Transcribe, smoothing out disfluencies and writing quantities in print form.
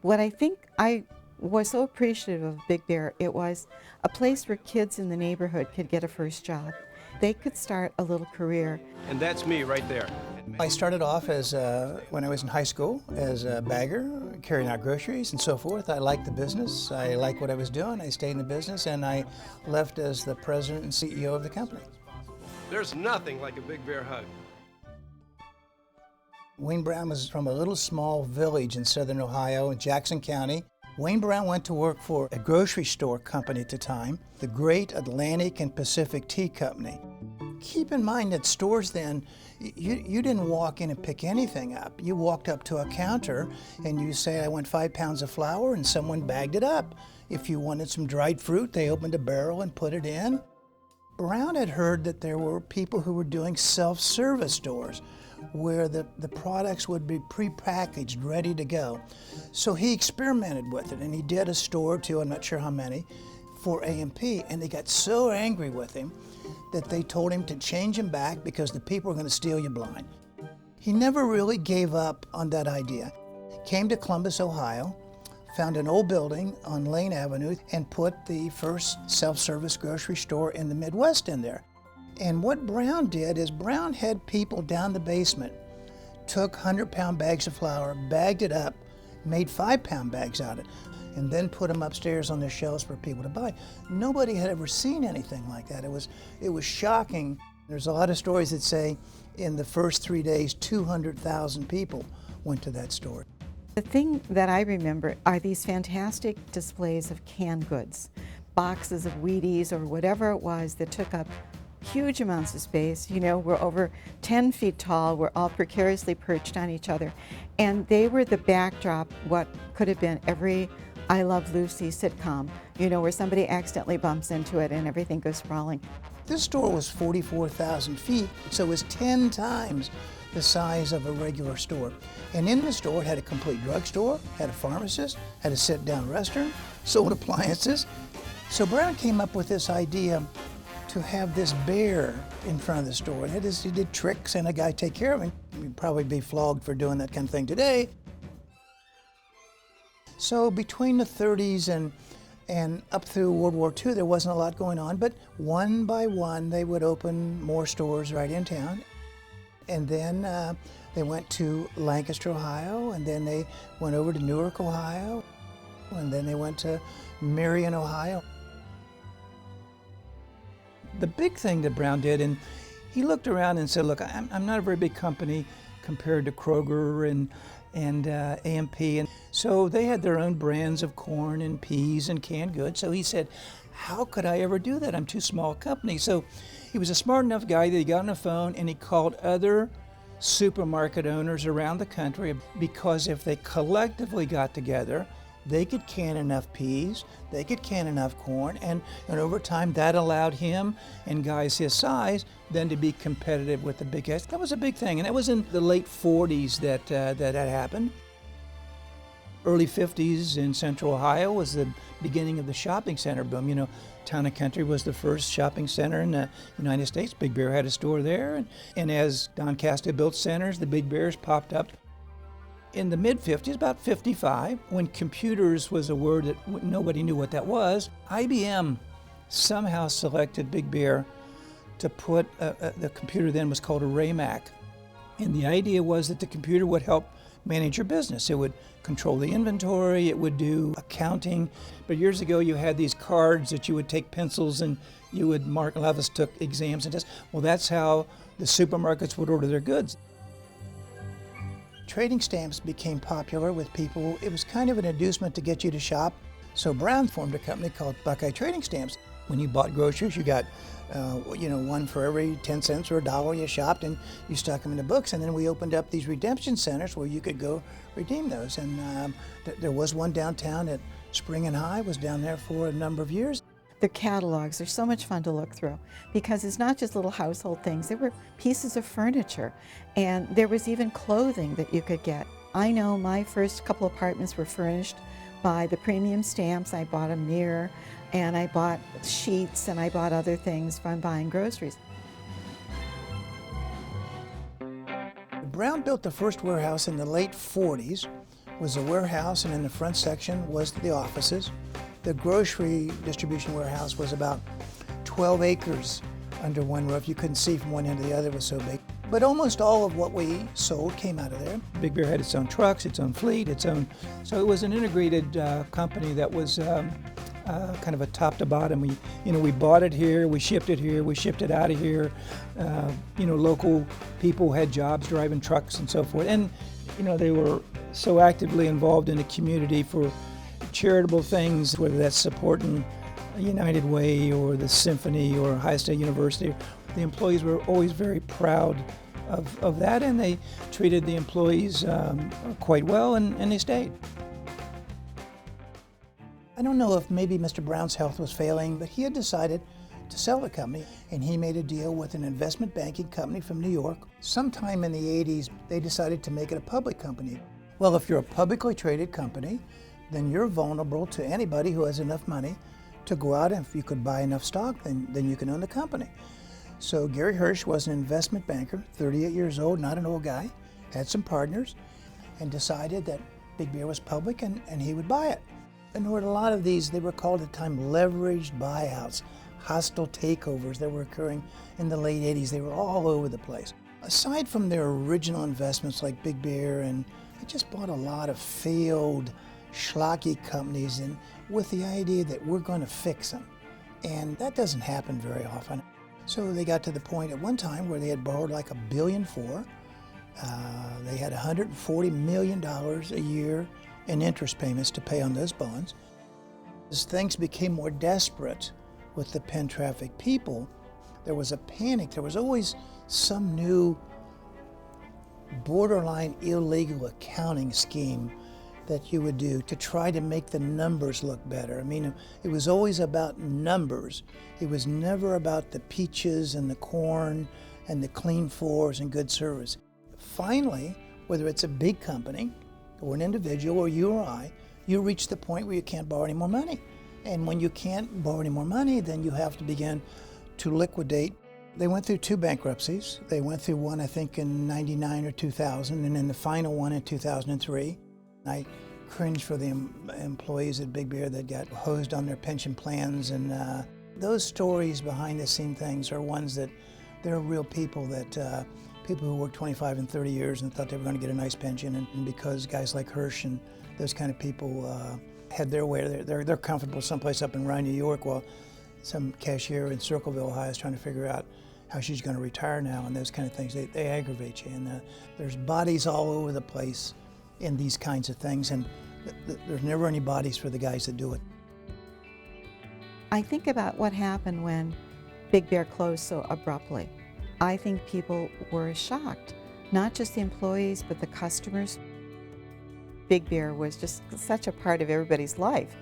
What I think I was so appreciative of Big Bear, it was a place where kids in the neighborhood could get a first job. They could start a little career. And that's me right there. I started off as when I was in high school as a bagger, carrying out groceries and so forth. I liked the business. I liked what I was doing. I stayed in the business, and I left as the president and CEO of the company. There's nothing like a Big Bear hug. Wayne Brown was from a little small village in southern Ohio in Jackson County. Wayne Brown went to work for a grocery store company at the time, the Great Atlantic and Pacific Tea Company. Keep in mind that stores then, you didn't walk in and pick anything up. You walked up to a counter and you say, I want 5 pounds of flour, and someone bagged it up. If you wanted some dried fruit, they opened a barrel and put it in. Brown had heard that there were people who were doing self-service stores where the products would be prepackaged, ready to go. So he experimented with it, and he did a store or two, I'm not sure how many, for A&P, and they got so angry with him that they told him to change him back because the people were going to steal you blind. He never really gave up on that idea. Came to Columbus, Ohio, found an old building on Lane Avenue, and put the first self-service grocery store in the Midwest in there. And what Brown did is Brown had people down the basement, took 100-pound bags of flour, bagged it up, made 5-pound bags out of it, and then put them upstairs on their shelves for people to buy. Nobody had ever seen anything like that. It was shocking. There's a lot of stories that say in the first 3 days, 200,000 people went to that store. The thing that I remember are these fantastic displays of canned goods, boxes of Wheaties or whatever it was that took up huge amounts of space. You know, we're over 10 feet tall, we're all precariously perched on each other. And they were the backdrop, what could have been every I Love Lucy sitcom, you know, where somebody accidentally bumps into it and everything goes sprawling. This store was 44,000 feet, so it was 10 times the size of a regular store. And in the store, it had a complete drugstore, had a pharmacist, had a sit-down restaurant, sold appliances. So Brown came up with this idea to have this bear in front of the store. And he did tricks and a guy take care of him. He'd probably be flogged for doing that kind of thing today. So between the 30s and up through World War II, there wasn't a lot going on, but one by one, they would open more stores right in town. And then they went to Lancaster, Ohio, and then they went over to Newark, Ohio, and then they went to Marion, Ohio. The big thing that Brown did, and he looked around and said, look, I'm not a very big company compared to Kroger and A&P. And so they had their own brands of corn and peas and canned goods. So he said, how could I ever do that? I'm too small a company. So he was a smart enough guy that he got on the phone and he called other supermarket owners around the country, because if they collectively got together, they could can enough peas, they could can enough corn, and over time that allowed him and guys his size then to be competitive with the big guys. That was a big thing, and that was in the late 40s that that happened. Early 50s in Central Ohio was the beginning of the shopping center boom. You know, Town and Country was the first shopping center in the United States. Big Bear had a store there, and as Doncaster built centers, the Big Bears popped up. In the mid-50s, about 55, when computers was a word that nobody knew what that was, IBM somehow selected Big Bear to put, the computer then was called a RayMac. And the idea was that the computer would help manage your business. It would control the inventory, it would do accounting. But years ago, you had these cards that you would take pencils and you would mark. A lot of us took exams and tests. Well, that's how the supermarkets would order their goods. Trading stamps became popular with people. It was kind of an inducement to get you to shop. So Brown formed a company called Buckeye Trading Stamps. When you bought groceries, you got one for every 10 cents or $1 you shopped, and you stuck them in the books. And then we opened up these redemption centers where you could go redeem those. And there was one downtown at Spring and High, was down there for a number of years. The catalogs are so much fun to look through because it's not just little household things. There were pieces of furniture, and there was even clothing that you could get. I know my first couple apartments were furnished by the premium stamps. I bought a mirror, and I bought sheets, and I bought other things from buying groceries. Brown built the first warehouse in the late 40s was a warehouse, and in the front section was the offices. The grocery distribution warehouse was about 12 acres under one roof. You couldn't see from one end to the other, it was so big. But almost all of what we sold came out of there. Big Bear had its own trucks, its own fleet, so it was an integrated company that was kind of a top to bottom. We bought it here, we shipped it out of here. Local people had jobs driving trucks and so forth. And, they were so actively involved in the community for charitable things, whether that's supporting United Way or the Symphony or Ohio State University. The employees were always very proud of that, and they treated the employees quite well, and they stayed. I don't know if maybe Mr. Brown's health was failing, but he had decided to sell the company, and he made a deal with an investment banking company from New York. Sometime in the 80s, they decided to make it a public company. Well, if you're a publicly traded company, then you're vulnerable to anybody who has enough money to go out, and if you could buy enough stock, then you can own the company. So Gary Hirsch was an investment banker, 38 years old, not an old guy, had some partners, and decided that Big Bear was public and he would buy it. And there were a lot of these, they were called at the time leveraged buyouts, hostile takeovers that were occurring in the late 80s. They were all over the place. Aside from their original investments like Big Bear, and they just bought a lot of failed schlocky companies, and with the idea that we're going to fix them. And that doesn't happen very often. So they got to the point at one time where they had borrowed like $1.4 billion. They had $140 million a year in interest payments to pay on those bonds. As things became more desperate with the Penn traffic people, there was a panic. There was always some new borderline illegal accounting scheme that you would do to try to make the numbers look better. I mean, it was always about numbers. It was never about the peaches and the corn and the clean floors and good service. Finally, whether it's a big company or an individual or you or I, you reach the point where you can't borrow any more money. And when you can't borrow any more money, then you have to begin to liquidate. They went through 2 bankruptcies. They went through one, I think, in 99 or 2000, and then the final one in 2003. I cringe for the employees at Big Bear that got hosed on their pension plans, and those stories behind the scene things are ones that they're real people, that people who worked 25 and 30 years and thought they were going to get a nice pension, and because guys like Hirsch and those kind of people had their way, they're comfortable someplace up in Rye, New York, while some cashier in Circleville, Ohio is trying to figure out how she's going to retire now, and those kind of things, they aggravate you. And there's bodies all over the place in these kinds of things, and there's never any bodies for the guys that do it. I think about what happened when Big Bear closed so abruptly. I think people were shocked, not just the employees, but the customers. Big Bear was just such a part of everybody's life.